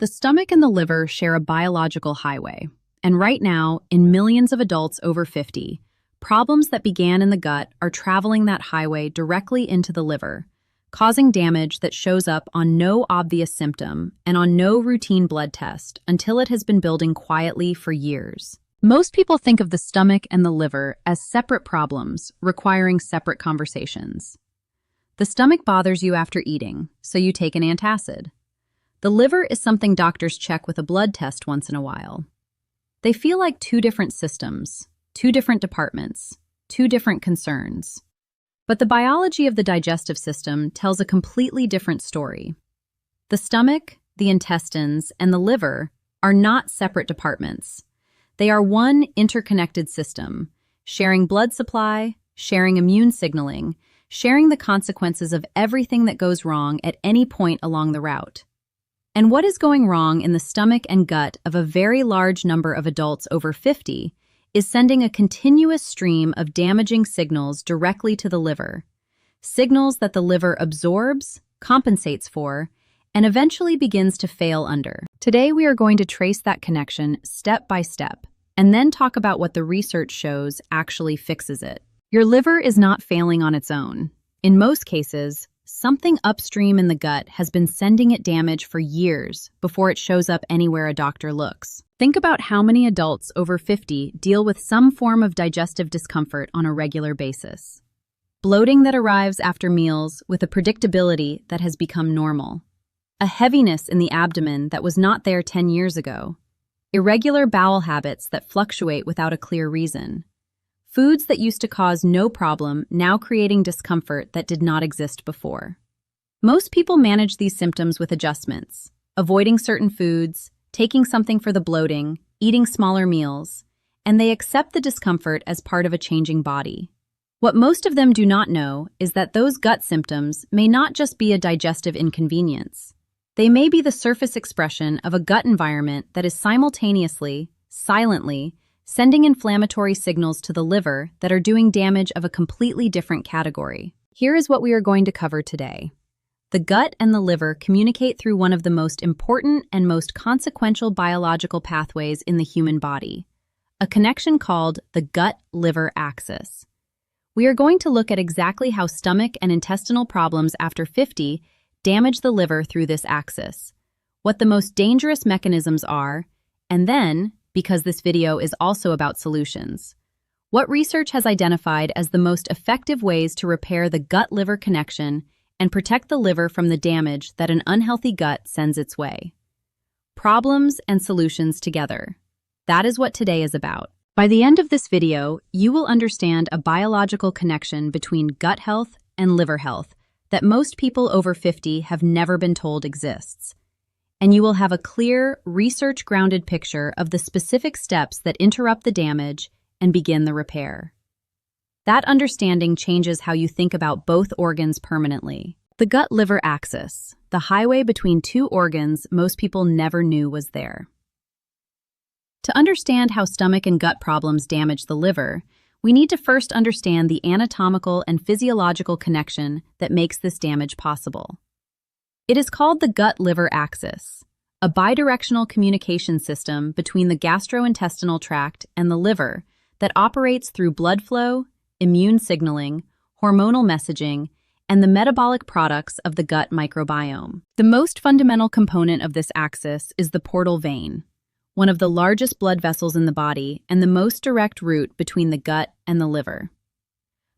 The stomach and the liver share a biological highway, and right now, in millions of adults over 50, problems that began in the gut are traveling that highway directly into the liver, causing damage that shows up on no obvious symptom and on no routine blood test until it has been building quietly for years. Most people think of the stomach and the liver as separate problems requiring separate conversations. The stomach bothers you after eating, so you take an antacid. The liver is something doctors check with a blood test once in a while. They feel like two different systems, two different departments, two different concerns. But the biology of the digestive system tells a completely different story. The stomach, the intestines, and the liver are not separate departments. They are one interconnected system, sharing blood supply, sharing immune signaling, sharing the consequences of everything that goes wrong at any point along the route. And what is going wrong in the stomach and gut of a very large number of adults over 50 is sending a continuous stream of damaging signals directly to the liver, signals that the liver absorbs, compensates for, and eventually begins to fail under. Today, we are going to trace that connection step by step, and then talk about what the research shows actually fixes it. Your liver is not failing on its own. In most cases, something upstream in the gut has been sending it damage for years before it shows up anywhere a doctor looks. Think about how many adults over 50 deal with some form of digestive discomfort on a regular basis. Bloating that arrives after meals with a predictability that has become normal. A heaviness in the abdomen that was not there 10 years ago. Irregular bowel habits that fluctuate without a clear reason. Foods that used to cause no problem now creating discomfort that did not exist before. Most people manage these symptoms with adjustments, avoiding certain foods, taking something for the bloating, eating smaller meals, and they accept the discomfort as part of a changing body. What most of them do not know is that those gut symptoms may not just be a digestive inconvenience. They may be the surface expression of a gut environment that is simultaneously, silently, sending inflammatory signals to the liver that are doing damage of a completely different category. Here is what we are going to cover today. The gut and the liver communicate through one of the most important and most consequential biological pathways in the human body, a connection called the gut-liver axis. We are going to look at exactly how stomach and intestinal problems after 50 damage the liver through this axis, what the most dangerous mechanisms are, and then, because this video is also about solutions, what research has identified as the most effective ways to repair the gut-liver connection and protect the liver from the damage that an unhealthy gut sends its way. Problems and solutions together. That is what today is about. By the end of this video, you will understand a biological connection between gut health and liver health that most people over 50 have never been told exists. And you will have a clear, research-grounded picture of the specific steps that interrupt the damage and begin the repair. That understanding changes how you think about both organs permanently. The gut-liver axis, the highway between two organs most people never knew was there. To understand how stomach and gut problems damage the liver, we need to first understand the anatomical and physiological connection that makes this damage possible. It is called the gut-liver axis, a bidirectional communication system between the gastrointestinal tract and the liver that operates through blood flow, immune signaling, hormonal messaging, and the metabolic products of the gut microbiome. The most fundamental component of this axis is the portal vein, one of the largest blood vessels in the body and the most direct route between the gut and the liver.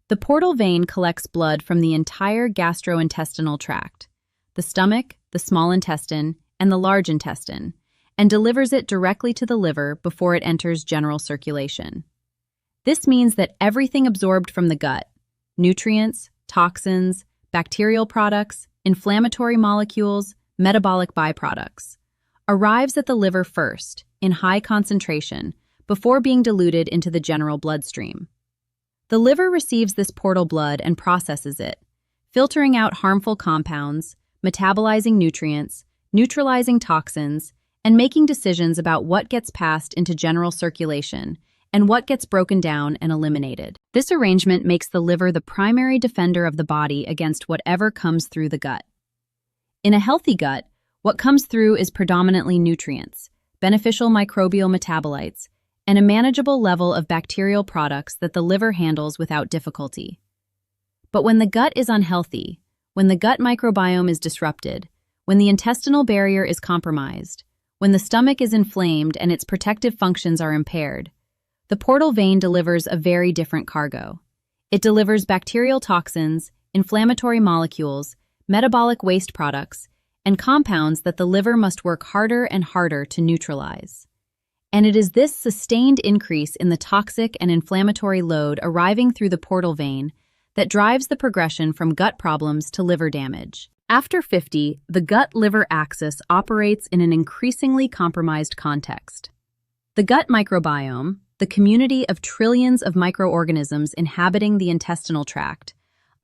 The portal vein collects blood from the entire gastrointestinal tract, the stomach, the small intestine, and the large intestine, and delivers it directly to the liver before it enters general circulation. This means that everything absorbed from the gut, nutrients, toxins, bacterial products, inflammatory molecules, metabolic byproducts, arrives at the liver first, in high concentration, before being diluted into the general bloodstream. The liver receives this portal blood and processes it, filtering out harmful compounds, metabolizing nutrients, neutralizing toxins, and making decisions about what gets passed into general circulation and what gets broken down and eliminated. This arrangement makes the liver the primary defender of the body against whatever comes through the gut. In a healthy gut, What comes through is predominantly nutrients, beneficial microbial metabolites, and a manageable level of bacterial products that the liver handles without difficulty. But when the gut is unhealthy, when the gut microbiome is disrupted, when the intestinal barrier is compromised, when the stomach is inflamed and its protective functions are impaired, the portal vein delivers a very different cargo. It delivers bacterial toxins, inflammatory molecules, metabolic waste products, and compounds that the liver must work harder and harder to neutralize. And it is this sustained increase in the toxic and inflammatory load arriving through the portal vein that drives the progression from gut problems to liver damage. After 50, the gut-liver axis operates in an increasingly compromised context. The gut microbiome, the community of trillions of microorganisms inhabiting the intestinal tract,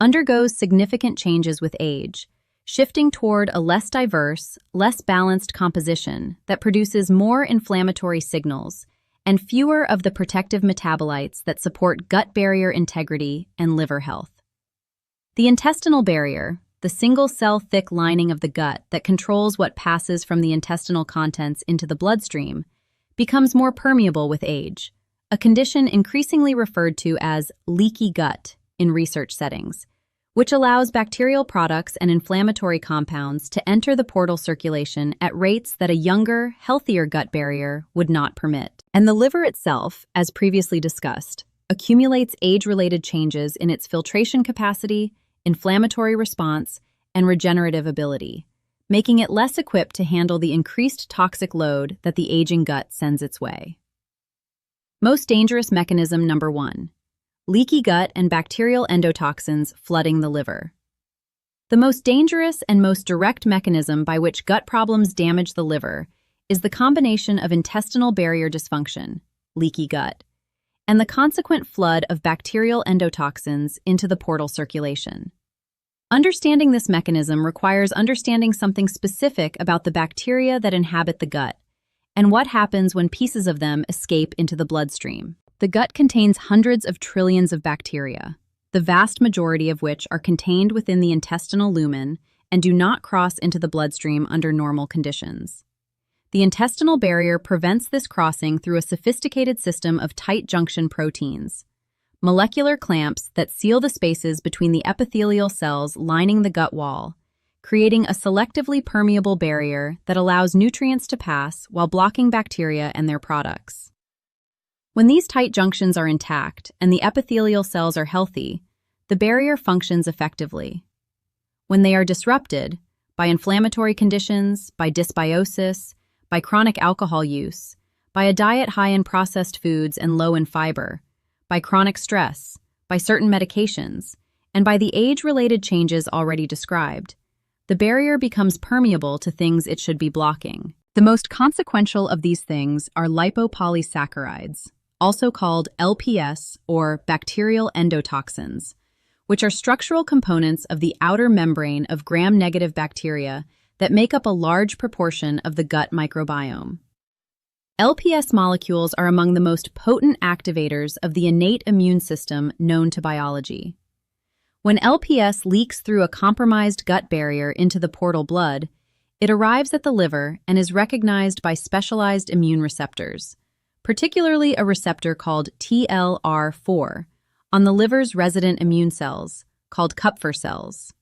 undergoes significant changes with age, shifting toward a less diverse, less balanced composition that produces more inflammatory signals and fewer of the protective metabolites that support gut barrier integrity and liver health. The intestinal barrier, the single-cell thick lining of the gut that controls what passes from the intestinal contents into the bloodstream, becomes more permeable with age, a condition increasingly referred to as leaky gut in research settings, which allows bacterial products and inflammatory compounds to enter the portal circulation at rates that a younger, healthier gut barrier would not permit. And the liver itself, as previously discussed, accumulates age-related changes in its filtration capacity, inflammatory response, and regenerative ability, making it less equipped to handle the increased toxic load that the aging gut sends its way. Most dangerous mechanism number 1. Leaky gut and bacterial endotoxins flooding the liver. The most dangerous and most direct mechanism by which gut problems damage the liver is the combination of intestinal barrier dysfunction, leaky gut, and the consequent flood of bacterial endotoxins into the portal circulation. Understanding this mechanism requires understanding something specific about the bacteria that inhabit the gut and what happens when pieces of them escape into the bloodstream. The gut contains hundreds of trillions of bacteria, the vast majority of which are contained within the intestinal lumen and do not cross into the bloodstream under normal conditions. The intestinal barrier prevents this crossing through a sophisticated system of tight junction proteins, molecular clamps that seal the spaces between the epithelial cells lining the gut wall, creating a selectively permeable barrier that allows nutrients to pass while blocking bacteria and their products. When these tight junctions are intact and the epithelial cells are healthy, the barrier functions effectively. When they are disrupted by inflammatory conditions, by dysbiosis, by chronic alcohol use, by a diet high in processed foods and low in fiber, by chronic stress, by certain medications, and by the age-related changes already described, the barrier becomes permeable to things it should be blocking. The most consequential of these things are lipopolysaccharides, also called LPS or bacterial endotoxins, which are structural components of the outer membrane of gram-negative bacteria that make up a large proportion of the gut microbiome. LPS molecules are among the most potent activators of the innate immune system known to biology. When LPS leaks through a compromised gut barrier into the portal blood, it arrives at the liver and is recognized by specialized immune receptors, particularly a receptor called TLR4 on the liver's resident immune cells, called Kupffer cells.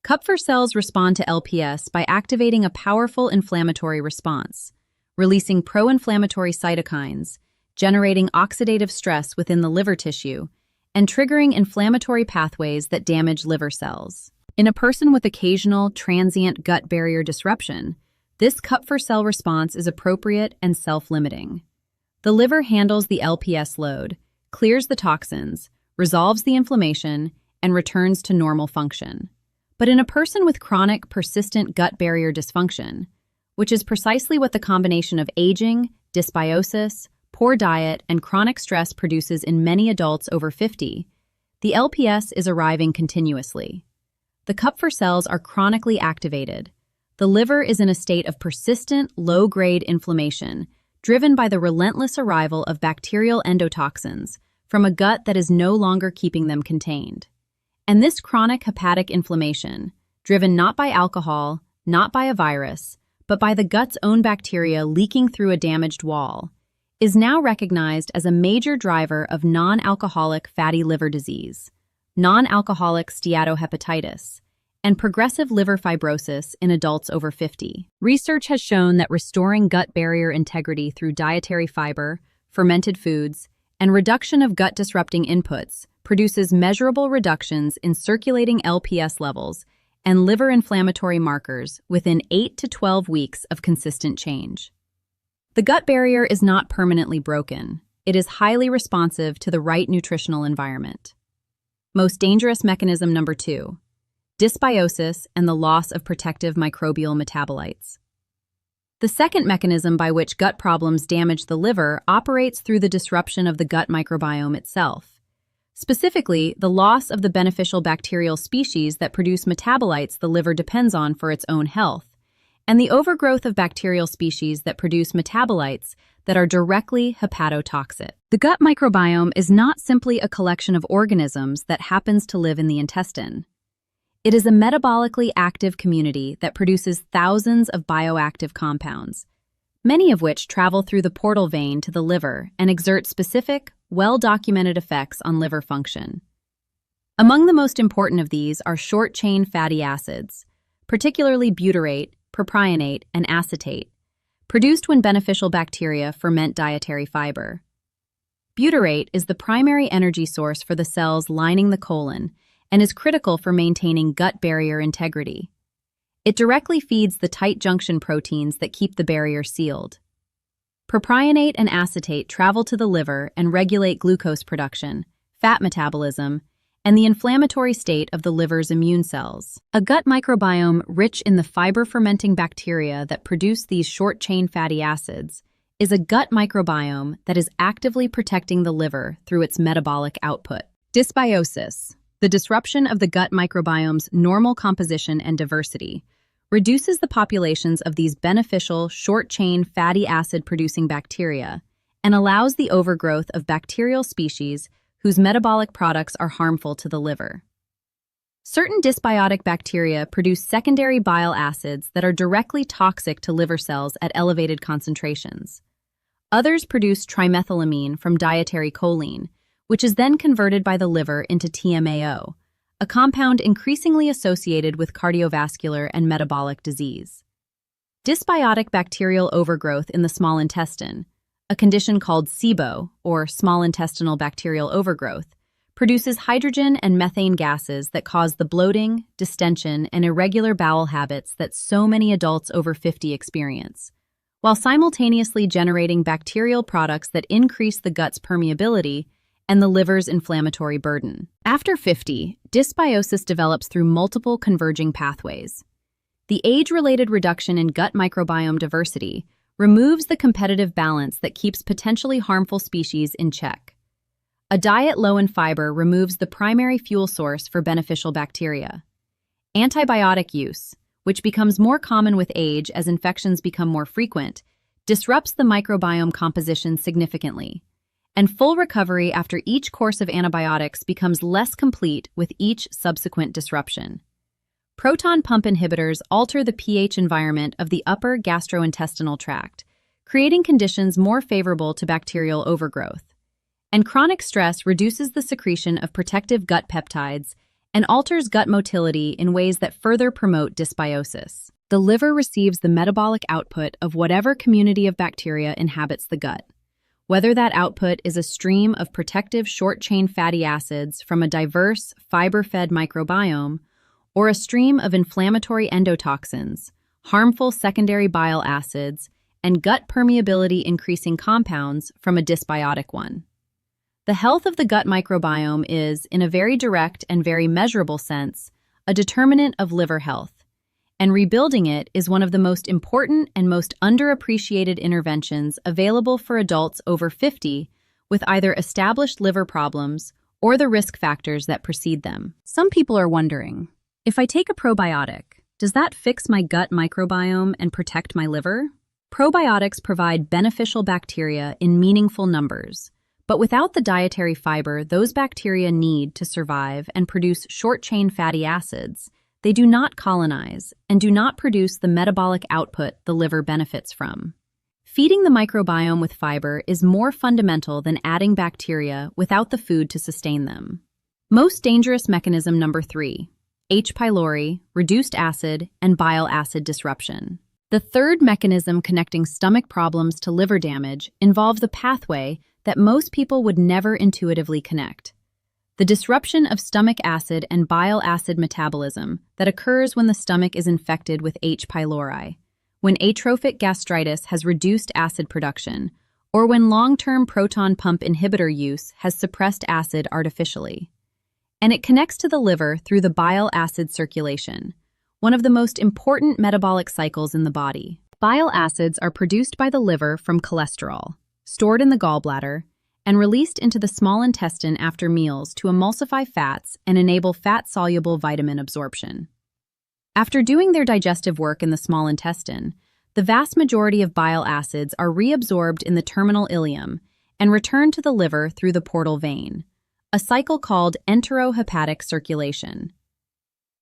Kupffer cells respond to LPS by activating a powerful inflammatory response, releasing pro-inflammatory cytokines, generating oxidative stress within the liver tissue, and triggering inflammatory pathways that damage liver cells. In a person with occasional transient gut barrier disruption, this Kupffer cell response is appropriate and self-limiting. The liver handles the LPS load, clears the toxins, resolves the inflammation, and returns to normal function. But in a person with chronic, persistent gut barrier dysfunction, which is precisely what the combination of aging, dysbiosis, poor diet, and chronic stress produces in many adults over 50, the LPS is arriving continuously. The Kupffer cells are chronically activated. The liver is in a state of persistent, low-grade inflammation, driven by the relentless arrival of bacterial endotoxins from a gut that is no longer keeping them contained. And this chronic hepatic inflammation, driven not by alcohol, not by a virus, but by the gut's own bacteria leaking through a damaged wall, is now recognized as a major driver of non-alcoholic fatty liver disease, non-alcoholic steatohepatitis, and progressive liver fibrosis in adults over 50. Research has shown that restoring gut barrier integrity through dietary fiber, fermented foods, and reduction of gut-disrupting inputs produces measurable reductions in circulating LPS levels and liver inflammatory markers within 8 to 12 weeks of consistent change. The gut barrier is not permanently broken. It is highly responsive to the right nutritional environment. Most dangerous mechanism number 2, dysbiosis and the loss of protective microbial metabolites. The second mechanism by which gut problems damage the liver operates through the disruption of the gut microbiome itself. Specifically, the loss of the beneficial bacterial species that produce metabolites the liver depends on for its own health, and the overgrowth of bacterial species that produce metabolites that are directly hepatotoxic. The gut microbiome is not simply a collection of organisms that happens to live in the intestine. It is a metabolically active community that produces thousands of bioactive compounds, many of which travel through the portal vein to the liver and exert specific, well-documented effects on liver function. Among the most important of these are short-chain fatty acids, particularly butyrate, propionate, and acetate, produced when beneficial bacteria ferment dietary fiber. Butyrate is the primary energy source for the cells lining the colon and is critical for maintaining gut barrier integrity. It directly feeds the tight junction proteins that keep the barrier sealed. Propionate and acetate travel to the liver and regulate glucose production, fat metabolism, and the inflammatory state of the liver's immune cells. A gut microbiome rich in the fiber-fermenting bacteria that produce these short-chain fatty acids is a gut microbiome that is actively protecting the liver through its metabolic output. Dysbiosis, the disruption of the gut microbiome's normal composition and diversity, reduces the populations of these beneficial short-chain fatty acid-producing bacteria and allows the overgrowth of bacterial species whose metabolic products are harmful to the liver. Certain dysbiotic bacteria produce secondary bile acids that are directly toxic to liver cells at elevated concentrations. Others produce trimethylamine from dietary choline, which is then converted by the liver into TMAO, a compound increasingly associated with cardiovascular and metabolic disease. Dysbiotic bacterial overgrowth in the small intestine, a condition called SIBO, or small intestinal bacterial overgrowth, produces hydrogen and methane gases that cause the bloating, distension, and irregular bowel habits that so many adults over 50 experience, while simultaneously generating bacterial products that increase the gut's permeability and the liver's inflammatory burden. After 50, dysbiosis develops through multiple converging pathways. The age-related reduction in gut microbiome diversity removes the competitive balance that keeps potentially harmful species in check. A diet low in fiber removes the primary fuel source for beneficial bacteria. Antibiotic use, which becomes more common with age as infections become more frequent, disrupts the microbiome composition significantly, and full recovery after each course of antibiotics becomes less complete with each subsequent disruption. Proton pump inhibitors alter the pH environment of the upper gastrointestinal tract, creating conditions more favorable to bacterial overgrowth. And chronic stress reduces the secretion of protective gut peptides and alters gut motility in ways that further promote dysbiosis. The liver receives the metabolic output of whatever community of bacteria inhabits the gut. Whether that output is a stream of protective short-chain fatty acids from a diverse, fiber-fed microbiome, or a stream of inflammatory endotoxins, harmful secondary bile acids, and gut permeability-increasing compounds from a dysbiotic one. The health of the gut microbiome is, in a very direct and very measurable sense, a determinant of liver health, and rebuilding it is one of the most important and most underappreciated interventions available for adults over 50 with either established liver problems or the risk factors that precede them. Some people are wondering, if I take a probiotic, does that fix my gut microbiome and protect my liver? Probiotics provide beneficial bacteria in meaningful numbers, but without the dietary fiber those bacteria need to survive and produce short-chain fatty acids, They do not colonize and do not produce the metabolic output the liver benefits from. Feeding the microbiome with fiber is more fundamental than adding bacteria without the food to sustain them. Most dangerous mechanism number 3, H. pylori, reduced acid, and bile acid disruption. The third mechanism connecting stomach problems to liver damage involves a pathway that most people would never intuitively connect. The disruption of stomach acid and bile acid metabolism that occurs when the stomach is infected with H. pylori, when atrophic gastritis has reduced acid production, or when long-term proton pump inhibitor use has suppressed acid artificially. And it connects to the liver through the bile acid circulation, one of the most important metabolic cycles in the body. Bile acids are produced by the liver from cholesterol, stored in the gallbladder, and released into the small intestine after meals to emulsify fats and enable fat-soluble vitamin absorption. After doing their digestive work in the small intestine, the vast majority of bile acids are reabsorbed in the terminal ileum and return to the liver through the portal vein, a cycle called enterohepatic circulation.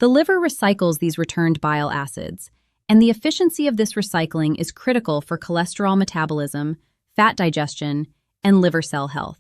The liver recycles these returned bile acids, and the efficiency of this recycling is critical for cholesterol metabolism, fat digestion, and liver cell health.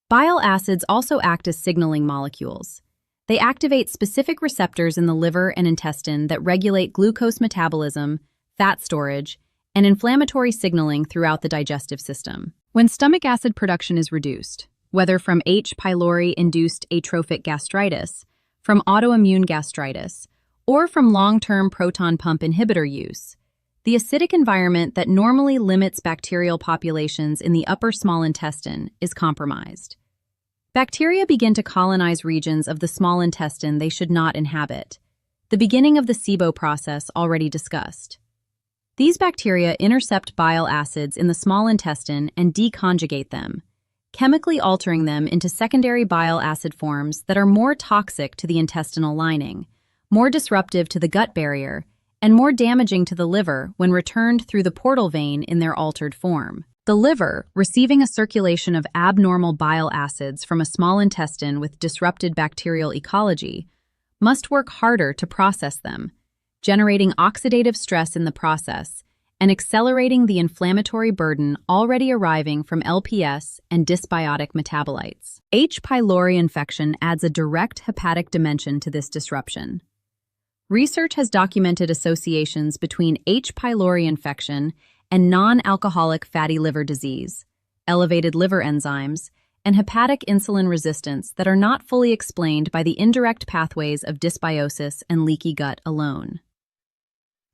Bile acids also act as signaling molecules. They activate specific receptors in the liver and intestine that regulate glucose metabolism, fat storage, and inflammatory signaling throughout the digestive system. When stomach acid production is reduced, whether from H. pylori-induced atrophic gastritis, from autoimmune gastritis, or from long-term proton pump inhibitor use, the acidic environment that normally limits bacterial populations in the upper small intestine is compromised. Bacteria begin to colonize regions of the small intestine they should not inhabit, the beginning of the SIBO process already discussed. These bacteria intercept bile acids in the small intestine and deconjugate them, chemically altering them into secondary bile acid forms that are more toxic to the intestinal lining, more disruptive to the gut barrier, and more damaging to the liver when returned through the portal vein in their altered form. The liver, receiving a circulation of abnormal bile acids from a small intestine with disrupted bacterial ecology, must work harder to process them, generating oxidative stress in the process and accelerating the inflammatory burden already arriving from LPS and dysbiotic metabolites. H. pylori infection adds a direct hepatic dimension to this disruption. Research has documented associations between H. pylori infection and non-alcoholic fatty liver disease, elevated liver enzymes, and hepatic insulin resistance that are not fully explained by the indirect pathways of dysbiosis and leaky gut alone.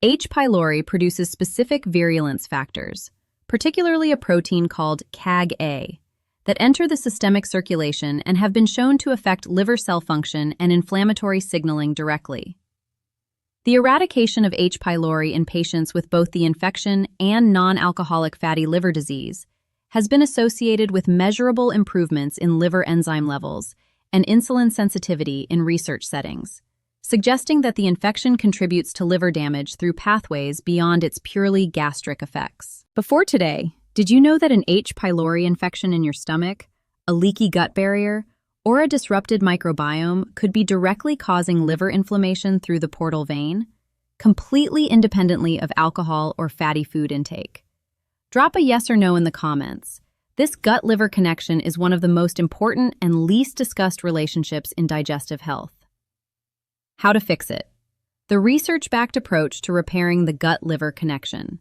H. pylori produces specific virulence factors, particularly a protein called CAG-A, that enter the systemic circulation and have been shown to affect liver cell function and inflammatory signaling directly. The eradication of H. pylori in patients with both the infection and non-alcoholic fatty liver disease has been associated with measurable improvements in liver enzyme levels and insulin sensitivity in research settings, suggesting that the infection contributes to liver damage through pathways beyond its purely gastric effects. Before today, did you know that an H. pylori infection in your stomach, a leaky gut barrier, or a disrupted microbiome could be directly causing liver inflammation through the portal vein, completely independently of alcohol or fatty food intake? Drop a yes or no in the comments. This gut-liver connection is one of the most important and least discussed relationships in digestive health. How to fix it. The research-backed approach to repairing the gut-liver connection.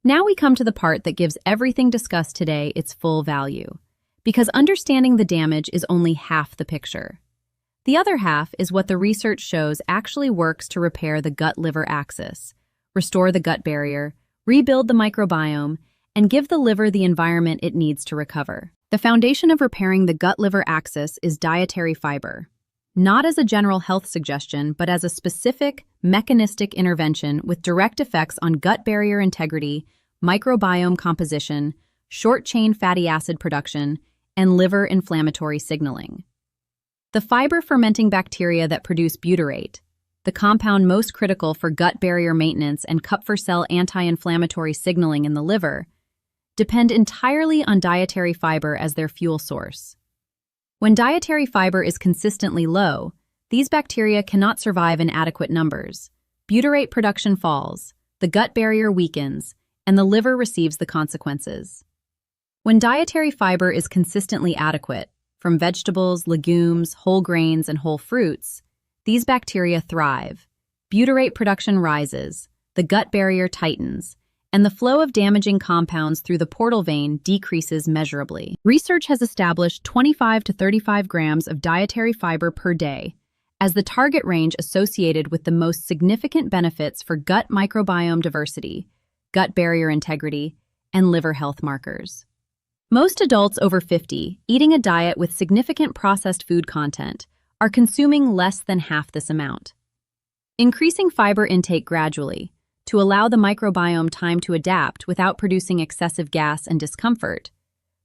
Now we come to the part that gives everything discussed today its full value, because understanding the damage is only half the picture. The other half is what the research shows actually works to repair the gut-liver axis, restore the gut barrier, rebuild the microbiome, and give the liver the environment it needs to recover. The foundation of repairing the gut-liver axis is dietary fiber, not as a general health suggestion, but as a specific, mechanistic intervention with direct effects on gut barrier integrity, microbiome composition, short-chain fatty acid production, and liver inflammatory signaling. The fiber-fermenting bacteria that produce butyrate, the compound most critical for gut barrier maintenance and Kupffer cell anti-inflammatory signaling in the liver, depend entirely on dietary fiber as their fuel source. When dietary fiber is consistently low, these bacteria cannot survive in adequate numbers. Butyrate production falls, the gut barrier weakens, and the liver receives the consequences. When dietary fiber is consistently adequate, from vegetables, legumes, whole grains, and whole fruits, these bacteria thrive. Butyrate production rises, the gut barrier tightens, and the flow of damaging compounds through the portal vein decreases measurably. Research has established 25 to 35 grams of dietary fiber per day as the target range associated with the most significant benefits for gut microbiome diversity, gut barrier integrity, and liver health markers. Most adults over 50 eating a diet with significant processed food content are consuming less than half this amount. Increasing fiber intake gradually to allow the microbiome time to adapt without producing excessive gas and discomfort,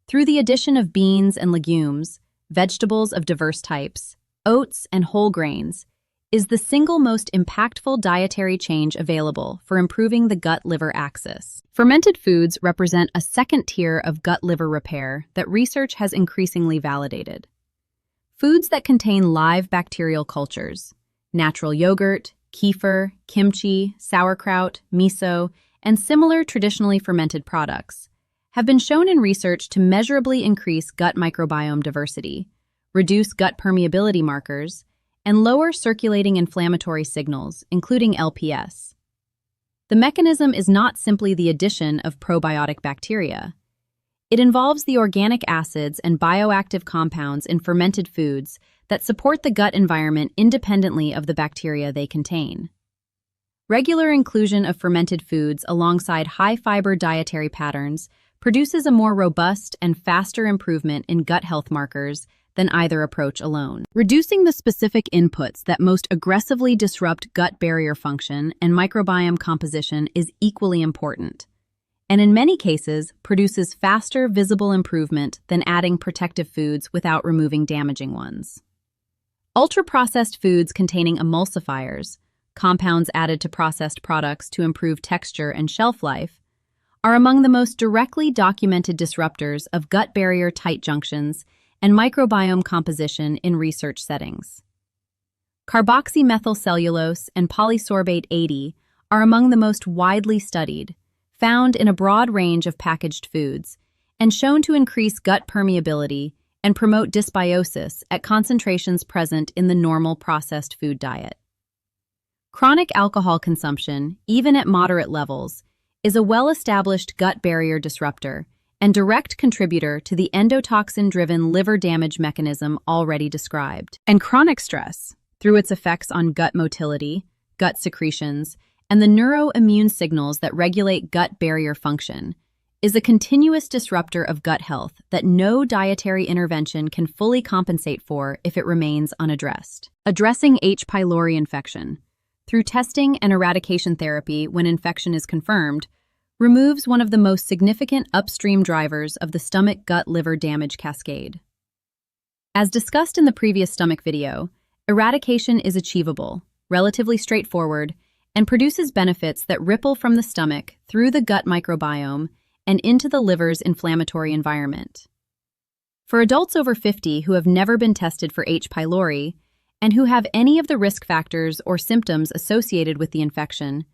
through the addition of beans and legumes, vegetables of diverse types, oats and whole grains, is the single most impactful dietary change available for improving the gut-liver axis. Fermented foods represent a second tier of gut-liver repair that research has increasingly validated. Foods that contain live bacterial cultures, natural yogurt, kefir, kimchi, sauerkraut, miso, and similar traditionally fermented products, have been shown in research to measurably increase gut microbiome diversity, reduce gut permeability markers, and lower circulating inflammatory signals, including LPS. The mechanism is not simply the addition of probiotic bacteria. It involves the organic acids and bioactive compounds in fermented foods that support the gut environment independently of the bacteria they contain. Regular inclusion of fermented foods alongside high-fiber dietary patterns produces a more robust and faster improvement in gut health markers than either approach alone. Reducing the specific inputs that most aggressively disrupt gut barrier function and microbiome composition is equally important, and in many cases produces faster visible improvement than adding protective foods without removing damaging ones. Ultra-processed foods containing emulsifiers, compounds added to processed products to improve texture and shelf life, are among the most directly documented disruptors of gut barrier tight junctions and microbiome composition in research settings. Carboxymethylcellulose and polysorbate 80 are among the most widely studied, found in a broad range of packaged foods, and shown to increase gut permeability and promote dysbiosis at concentrations present in the normal processed food diet. Chronic alcohol consumption, even at moderate levels, is a well-established gut barrier disruptor and direct contributor to the endotoxin-driven liver damage mechanism already described. And chronic stress, through its effects on gut motility, gut secretions, and the neuroimmune signals that regulate gut barrier function, is a continuous disruptor of gut health that no dietary intervention can fully compensate for if it remains unaddressed. Addressing H. pylori infection, through testing and eradication therapy when infection is confirmed, removes one of the most significant upstream drivers of the stomach-gut-liver damage cascade. As discussed in the previous stomach video, eradication is achievable, relatively straightforward, and produces benefits that ripple from the stomach through the gut microbiome and into the liver's inflammatory environment. For adults over 50 who have never been tested for H. pylori and who have any of the risk factors or symptoms associated with the infection,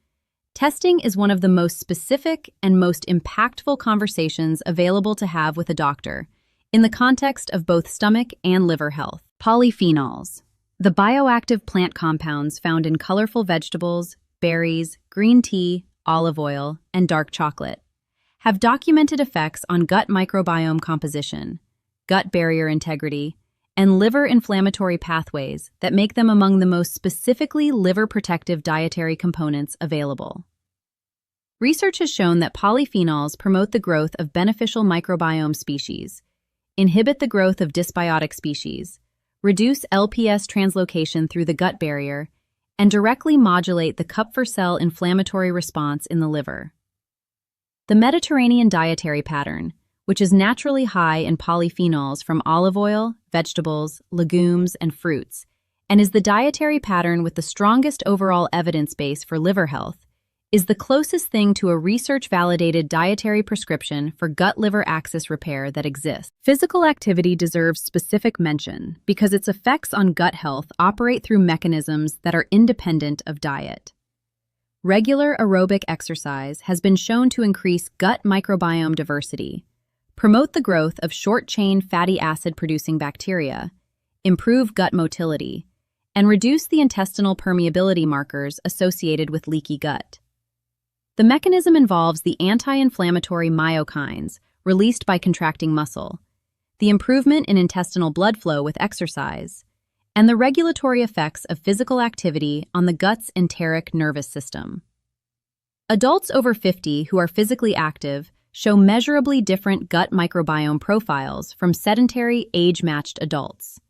testing is one of the most specific and most impactful conversations available to have with a doctor in the context of both stomach and liver health. Polyphenols, the bioactive plant compounds found in colorful vegetables, berries, green tea, olive oil, and dark chocolate, have documented effects on gut microbiome composition, gut barrier integrity, and liver inflammatory pathways that make them among the most specifically liver-protective dietary components available. Research has shown that polyphenols promote the growth of beneficial microbiome species, inhibit the growth of dysbiotic species, reduce LPS translocation through the gut barrier, and directly modulate the Kupffer-cell inflammatory response in the liver. The Mediterranean dietary pattern, which is naturally high in polyphenols from olive oil, vegetables, legumes, and fruits, and is the dietary pattern with the strongest overall evidence base for liver health, is the closest thing to a research-validated dietary prescription for gut-liver axis repair that exists. Physical activity deserves specific mention because its effects on gut health operate through mechanisms that are independent of diet. Regular aerobic exercise has been shown to increase gut microbiome diversity, promote the growth of short-chain fatty acid-producing bacteria, improve gut motility, and reduce the intestinal permeability markers associated with leaky gut. The mechanism involves the anti-inflammatory myokines released by contracting muscle, the improvement in intestinal blood flow with exercise, and the regulatory effects of physical activity on the gut's enteric nervous system. Adults over 50 who are physically active show measurably different gut microbiome profiles from sedentary, age-matched adults.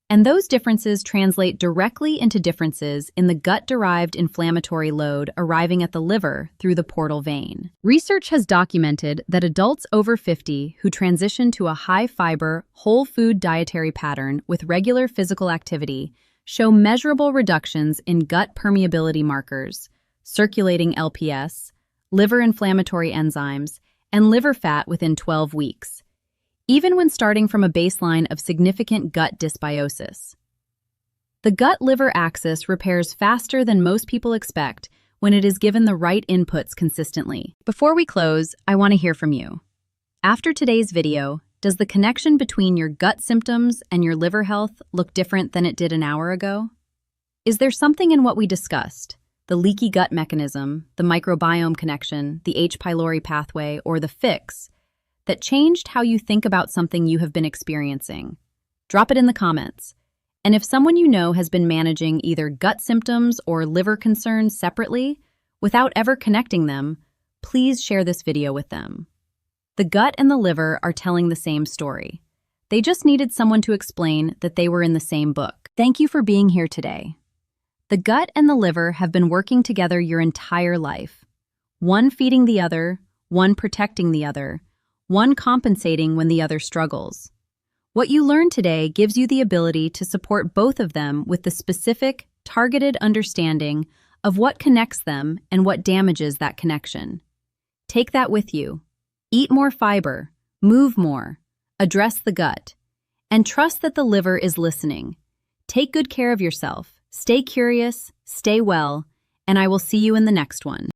And those differences translate directly into differences in the gut-derived inflammatory load arriving at the liver through the portal vein. Research has documented that adults over 50 who transition to a high-fiber, whole-food dietary pattern with regular physical activity show measurable reductions in gut permeability markers, circulating LPS, liver inflammatory enzymes, and liver fat within 12 weeks, even when starting from a baseline of significant gut dysbiosis. The gut-liver axis repairs faster than most people expect when it is given the right inputs consistently. Before we close, I want to hear from you. After today's video, does the connection between your gut symptoms and your liver health look different than it did an hour ago? Is there something in what we discussed, the leaky gut mechanism, the microbiome connection, the H. pylori pathway, or the fix, that changed how you think about something you have been experiencing? Drop it in the comments. And if someone you know has been managing either gut symptoms or liver concerns separately, without ever connecting them, please share this video with them. The gut and the liver are telling the same story. They just needed someone to explain that they were in the same book. Thank you for being here today. The gut and the liver have been working together your entire life. One feeding the other, one protecting the other, one compensating when the other struggles. What you learned today gives you the ability to support both of them with the specific, targeted understanding of what connects them and what damages that connection. Take that with you. Eat more fiber, move more, address the gut, and trust that the liver is listening. Take good care of yourself, stay curious, stay well, and I will see you in the next one.